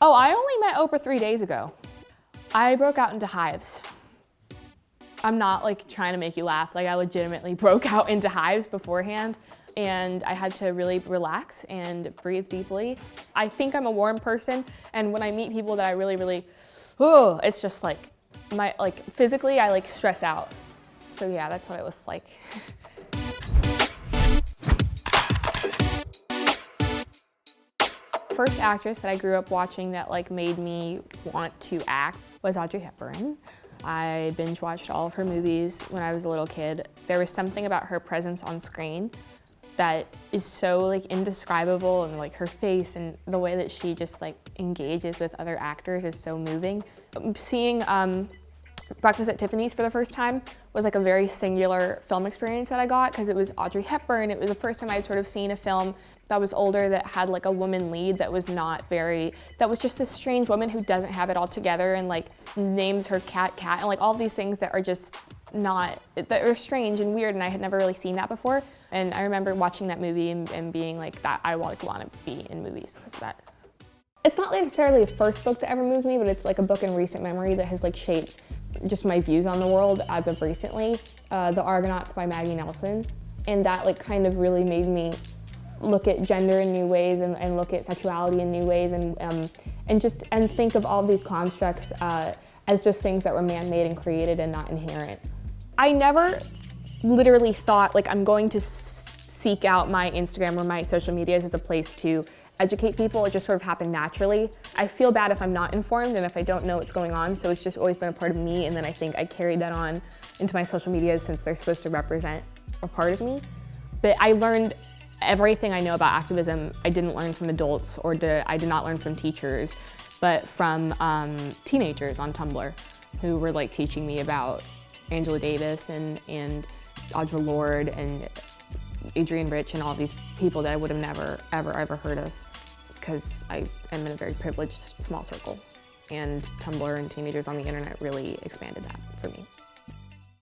Oh, I only met Oprah 3 days ago. I broke out into hives. I'm not like trying to make you laugh, like I legitimately broke out into hives beforehand, and I had to really relax and breathe deeply. I think I'm a warm person, and when I meet people that I really, it's just like, physically I like stress out. So yeah, that's what it was like. First actress that I grew up watching that like made me want to act was Audrey Hepburn. I binge watched all of her movies when I was a little kid. There was something about her presence on screen that is so like indescribable, and like her face and the way that she just like engages with other actors is so moving. Seeing Breakfast at Tiffany's for the first time was like a very singular film experience that I got, because it was Audrey Hepburn. It was the first time I'd sort of seen a film that was older, that had like a woman lead that was that was just this strange woman who doesn't have it all together and like names her cat, and like all these things that are just that are strange and weird, and I had never really seen that before. And I remember watching that movie and being like, that I want to be in movies because of that. It's not necessarily the first book that ever moved me, but it's like a book in recent memory that has like shaped just my views on the world as of recently. The Argonauts by Maggie Nelson. And that like kind of really made me look at gender in new ways and look at sexuality in new ways and think of all of these constructs as just things that were man-made and created and not inherent. I never literally thought like I'm going to seek out my Instagram or my social medias as a place to educate people. It just sort of happened naturally. I feel bad if I'm not informed and if I don't know what's going on, so it's just always been a part of me, and then I think I carried that on into my social medias since they're supposed to represent a part of me. But I learned everything I know about activism. I didn't learn from adults, or I did not learn from teachers, but from teenagers on Tumblr who were like teaching me about Angela Davis and Audre Lorde and Adrienne Rich and all these people that I would have never, ever heard of, because I am in a very privileged small circle. And Tumblr and teenagers on the internet really expanded that for me.